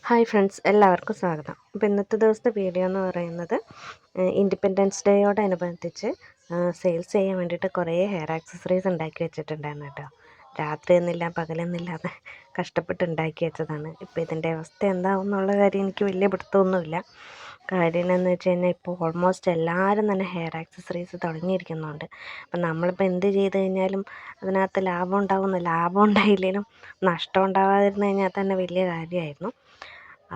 Hi friends, എല്ലാവർക്കും സ്വാഗതം. അപ്പോൾ ഇന്നത്തെ ദിവസത്തെ വീഡിയോ എന്ന് പറയുന്നത് ഇൻഡിപെൻഡൻസ് ഡേയോടനുബന്ധിച്ച് സെയിൽസ് ചെയ്യാൻ വേണ്ടിയിട്ട് കുറേ ഹെയർ ആക്സസറീസ് ഉണ്ടാക്കി വെച്ചിട്ടുണ്ടായിരുന്നു കേട്ടോ. രാത്രി എന്നില്ല പകലെന്നില്ലാതെ കഷ്ടപ്പെട്ട് ഉണ്ടാക്കി വെച്ചതാണ്. ഇപ്പോൾ ഇതിൻ്റെ അവസ്ഥ എന്താവും എന്നുള്ള കാര്യം എനിക്ക് വലിയ പിടുത്തമൊന്നുമില്ല. കാര്യം എന്ന് വെച്ച് കഴിഞ്ഞാൽ ഇപ്പോൾ ഓൾമോസ്റ്റ് എല്ലാവരും തന്നെ ഹെയർ ആക്സസറീസ് തുടങ്ങിയിരിക്കുന്നുണ്ട്. അപ്പം നമ്മളിപ്പോൾ എന്ത് ചെയ്ത് കഴിഞ്ഞാലും അതിനകത്ത് ലാഭം ഉണ്ടാവുന്നു, ലാഭം ഉണ്ടായില്ലെങ്കിലും നഷ്ടം ഉണ്ടാവാതിരുന്നു കഴിഞ്ഞാൽ തന്നെ വലിയ കാര്യമായിരുന്നു.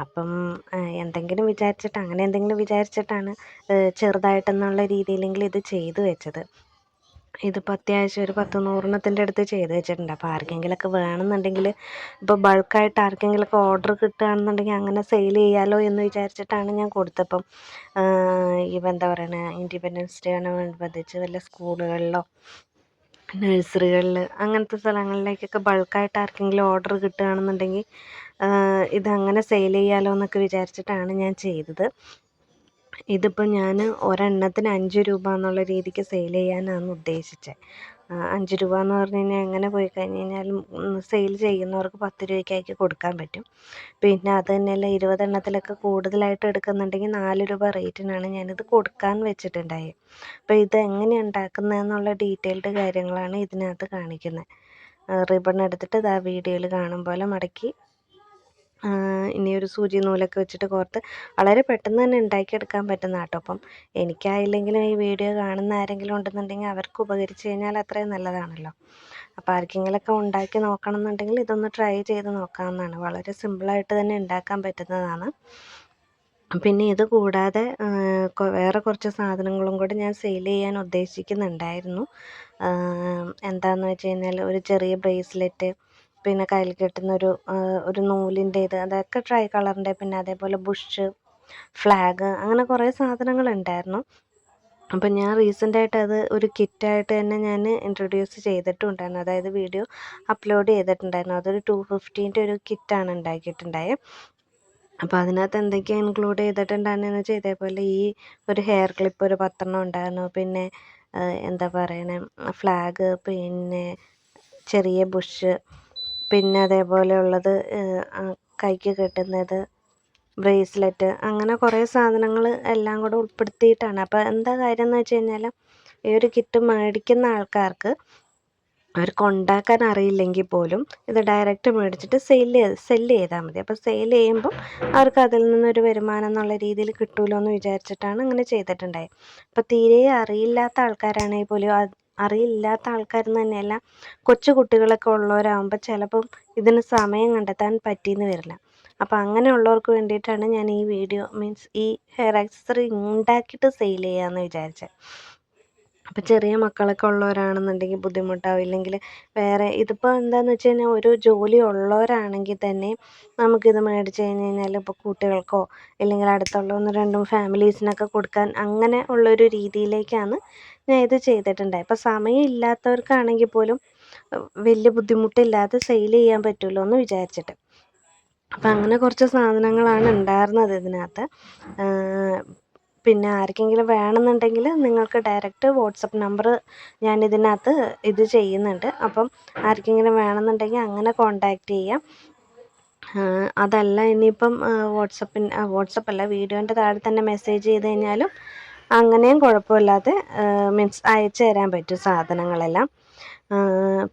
അപ്പം എന്തെങ്കിലും വിചാരിച്ചിട്ടാണ് ചെറുതായിട്ടെന്നുള്ള രീതിയിലെങ്കിലും ഇത് ചെയ്തു വെച്ചത്. ഇതിപ്പോൾ അത്യാവശ്യം ഒരു 100-100 അടുത്ത് ചെയ്ത് വെച്ചിട്ടുണ്ട്. അപ്പോൾ ആർക്കെങ്കിലുമൊക്കെ വേണമെന്നുണ്ടെങ്കിൽ, ഇപ്പോൾ ബൾക്കായിട്ട് ആർക്കെങ്കിലുമൊക്കെ ഓർഡർ കിട്ടുകയാണെന്നുണ്ടെങ്കിൽ അങ്ങനെ സെയിൽ ചെയ്യാമല്ലോ എന്ന് വിചാരിച്ചിട്ടാണ് ഞാൻ കൊടുത്തപ്പം എന്താ പറയുക, ഇൻഡിപെൻഡൻസ് ഡേയോടനുബന്ധിച്ച് വല്ല സ്കൂളുകളിലോ നഴ്സറികളിൽ അങ്ങനത്തെ സ്ഥലങ്ങളിലേക്കൊക്കെ ബൾക്കായിട്ട് ആർക്കെങ്കിലും ഓർഡർ കിട്ടുകയാണെന്നുണ്ടെങ്കിൽ ഇതങ്ങനെ സെയിൽ ചെയ്യാമല്ലോ എന്നൊക്കെ വിചാരിച്ചിട്ടാണ് ഞാൻ ചെയ്തത്. ഇതിപ്പോൾ ഞാൻ ഒരെണ്ണത്തിന് 5 രൂപ എന്നുള്ള രീതിക്ക് സെയിൽ ചെയ്യാനാണ് ഉദ്ദേശിച്ചത്. 5 രൂപ എന്ന് പറഞ്ഞു കഴിഞ്ഞാൽ എങ്ങനെ പോയി കഴിഞ്ഞ് കഴിഞ്ഞാലും സെയിൽ ചെയ്യുന്നവർക്ക് 10 രൂപയ്ക്കാക്കി കൊടുക്കാൻ പറ്റും. പിന്നെ അത് തന്നെയല്ല, 20 എണ്ണത്തിലൊക്കെ കൂടുതലായിട്ട് എടുക്കുന്നുണ്ടെങ്കിൽ 4 രൂപ റേറ്റിനാണ് ഞാനിത് കൊടുക്കാൻ വെച്ചിട്ടുണ്ടായത്. അപ്പോൾ ഇത് എങ്ങനെയാണ് ഉണ്ടാക്കുന്നതെന്നുള്ള ഡീറ്റെയിൽഡ് കാര്യങ്ങളാണ് ഇതിനകത്ത് കാണിക്കുന്നത്. റിബൺ എടുത്തിട്ട് ഇതാ വീഡിയോയിൽ കാണും പോലെ മടക്കി ഇനി ഒരു സൂചി നൂലൊക്കെ വെച്ചിട്ട് കോർത്ത് വളരെ പെട്ടെന്ന് തന്നെ ഉണ്ടാക്കിയെടുക്കാൻ പറ്റുന്ന കേട്ടോ. അപ്പം എനിക്കായില്ലെങ്കിലും ഈ വീഡിയോ കാണുന്ന ആരെങ്കിലും ഉണ്ടെന്നുണ്ടെങ്കിൽ അവർക്ക് ഉപകരിച്ച് കഴിഞ്ഞാൽ അത്രയും നല്ലതാണല്ലോ. അപ്പോൾ ആർക്കെങ്കിലുമൊക്കെ ഉണ്ടാക്കി നോക്കണം എന്നുണ്ടെങ്കിൽ ഇതൊന്ന് ട്രൈ ചെയ്ത് നോക്കാവുന്നതാണ്. വളരെ സിമ്പിളായിട്ട് തന്നെ ഉണ്ടാക്കാൻ പറ്റുന്നതാണ്. പിന്നെ ഇത് കൂടാതെ വേറെ കുറച്ച് സാധനങ്ങളും കൂടി ഞാൻ സെയിൽ ചെയ്യാൻ ഉദ്ദേശിക്കുന്നുണ്ടായിരുന്നു. എന്താണെന്ന് വെച്ച് കഴിഞ്ഞാൽ ഒരു ചെറിയ ബ്രേസ്ലെറ്റ്, പിന്നെ കയ്യിൽ കെട്ടുന്ന ഒരു നൂലിൻ്റെ അതൊക്കെ ട്രൈ കളറിൻ്റെ, പിന്നെ അതേപോലെ ബുഷ്, ഫ്ലാഗ്, അങ്ങനെ കുറേ സാധനങ്ങളുണ്ടായിരുന്നു. അപ്പം ഞാൻ റീസെൻ്റായിട്ട് അത് ഒരു കിറ്റായിട്ട് തന്നെ ഞാൻ ഇൻട്രൊഡ്യൂസ് ചെയ്തിട്ടുണ്ടായിരുന്നു. അതായത് വീഡിയോ അപ്ലോഡ് ചെയ്തിട്ടുണ്ടായിരുന്നു. അതൊരു 250ൻ്റെ ഒരു കിറ്റാണ് ഉണ്ടാക്കിയിട്ടുണ്ടായത്. അപ്പോൾ അതിനകത്ത് എന്തൊക്കെയാണ് ഇൻക്ലൂഡ് ചെയ്തിട്ടുണ്ടായിരുന്നെന്ന് വെച്ചാൽ ഇതേപോലെ ഈ ഒരു ഹെയർ ക്ലിപ്പ് ഒരു 10 ഉണ്ടായിരുന്നു. പിന്നെ എന്താ പറയണേ, ഫ്ലാഗ്, പിന്നെ ചെറിയ ബുഷ്, പിന്നെ അതേപോലെയുള്ളത് കൈക്ക് കെട്ടുന്നത്, ബ്രേസ്ലെറ്റ്, അങ്ങനെ കുറേ സാധനങ്ങൾ എല്ലാം കൂടെ ഉൾപ്പെടുത്തിയിട്ടാണ്. അപ്പോൾ എന്താ കാര്യം എന്ന് വെച്ച് കഴിഞ്ഞാൽ, ഈ ഒരു കിറ്റ് മേടിക്കുന്ന ആൾക്കാർക്ക് അവർക്ക് ഉണ്ടാക്കാൻ അറിയില്ലെങ്കിൽ പോലും ഇത് ഡയറക്റ്റ് മേടിച്ചിട്ട് സെല്ല് ചെയ്താൽ മതി. അപ്പോൾ സെയിൽ ചെയ്യുമ്പം അവർക്ക് അതിൽ നിന്നൊരു വരുമാനം എന്നുള്ള രീതിയിൽ കിട്ടുമല്ലോ എന്ന് വിചാരിച്ചിട്ടാണ് അങ്ങനെ ചെയ്തിട്ടുണ്ടായത്. അപ്പോൾ തീരെ അറിയില്ലാത്ത ആൾക്കാരാണെങ്കിൽ പോലും, അറിയില്ലാത്ത ആൾക്കാരെന്ന് തന്നെയല്ല, കൊച്ചു കുട്ടികളൊക്കെ ഉള്ളവരാകുമ്പോൾ ചിലപ്പം ഇതിന് സമയം കണ്ടെത്താൻ പറ്റിയെന്ന് വരില്ല. അപ്പോൾ അങ്ങനെയുള്ളവർക്ക് വേണ്ടിയിട്ടാണ് ഞാൻ ഈ വീഡിയോ ഈ ഹെയർ ആക്സസറി ഉണ്ടാക്കിയിട്ട് സെയിൽ ചെയ്യാമെന്ന് വിചാരിച്ചത്. അപ്പോൾ ചെറിയ മക്കളൊക്കെ ഉള്ളവരാണെന്നുണ്ടെങ്കിൽ ബുദ്ധിമുട്ടാവും. ഇല്ലെങ്കിൽ വേറെ ഇതിപ്പോൾ എന്താണെന്ന് വെച്ച് കഴിഞ്ഞാൽ, ഒരു ജോലി ഉള്ളവരാണെങ്കിൽ തന്നെ നമുക്കിത് മേടിച്ച് കഴിഞ്ഞ് കഴിഞ്ഞാൽ ഇപ്പോൾ കുട്ടികൾക്കോ ഇല്ലെങ്കിൽ അടുത്തുള്ള 1-2 ഫാമിലീസിനൊക്കെ കൊടുക്കാൻ അങ്ങനെ ഉള്ളൊരു രീതിയിലേക്കാണ് ഞാൻ ഇത് ചെയ്തിട്ടുണ്ടായത്. ഇപ്പോൾ സമയം ഇല്ലാത്തവർക്കാണെങ്കിൽ പോലും വലിയ ബുദ്ധിമുട്ടില്ലാതെ സെയിൽ ചെയ്യാൻ പറ്റുമല്ലോ എന്ന് വിചാരിച്ചിട്ട്. അപ്പം അങ്ങനെ കുറച്ച് സാധനങ്ങളാണ് ഉണ്ടായിരുന്നത് ഇതിനകത്ത്. പിന്നെ ആർക്കെങ്കിലും വേണമെന്നുണ്ടെങ്കിൽ നിങ്ങൾക്ക് ഡയറക്റ്റ് വാട്സപ്പ് നമ്പർ ഞാൻ ഇതിനകത്ത് ഇത് ചെയ്യുന്നുണ്ട്. അപ്പം ആർക്കെങ്കിലും വേണമെന്നുണ്ടെങ്കിൽ അങ്ങനെ കോണ്ടാക്റ്റ് ചെയ്യാം. അതല്ല ഇനിയിപ്പം വാട്സപ്പല്ല, വീഡിയോൻ്റെ താഴെ തന്നെ മെസ്സേജ് ചെയ്ത് കഴിഞ്ഞാലും അങ്ങനെയും കുഴപ്പമില്ലാതെ അയച്ചു തരാൻ പറ്റും സാധനങ്ങളെല്ലാം.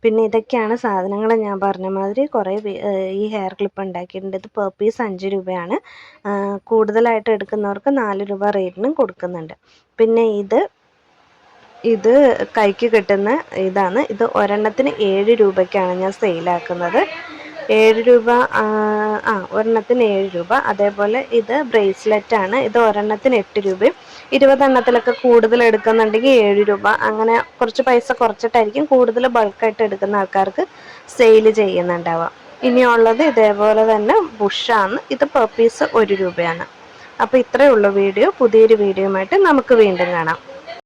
പിന്നെ ഇതൊക്കെയാണ് സാധനങ്ങൾ. ഞാൻ പറഞ്ഞ മാതിരി കുറേ ഈ ഹെയർ ക്ലിപ്പ് ഉണ്ടാക്കിയിട്ടുണ്ട്. ഇത് പെർ പീസ് 5 രൂപയാണ്. കൂടുതലായിട്ട് എടുക്കുന്നവർക്ക് 4 രൂപ റേറ്റിനും കൊടുക്കുന്നുണ്ട്. പിന്നെ ഇത് കൈക്ക് കെട്ടുന്ന ഇതാണ്. ഇത് ഒരെണ്ണത്തിന് 7 രൂപയ്ക്കാണ് ഞാൻ സെയിലാക്കുന്നത്. 7 രൂപ, ഒരെണ്ണത്തിന് 7 രൂപ. അതേപോലെ ഇത് ബ്രേസ്ലെറ്റാണ്. ഇത് ഒരെണ്ണത്തിന് 8 രൂപയും. 20 എണ്ണത്തിലൊക്കെ കൂടുതൽ എടുക്കുന്നുണ്ടെങ്കിൽ 7 രൂപ. അങ്ങനെ കുറച്ച് പൈസ കുറച്ചിട്ടായിരിക്കും കൂടുതൽ ബൾക്കായിട്ട് എടുക്കുന്ന ആൾക്കാർക്ക് സെയിൽ ചെയ്യുന്നുണ്ടാവുക. ഇനിയുള്ളത് ഇതേപോലെ തന്നെ ബുഷാണ്. ഇത് പെർ പീസ് 1 രൂപയാണ്. അപ്പോൾ ഇത്രയേ ഉള്ളൂ വീഡിയോ. പുതിയൊരു വീഡിയോയുമായിട്ട് നമുക്ക് വീണ്ടും കാണാം.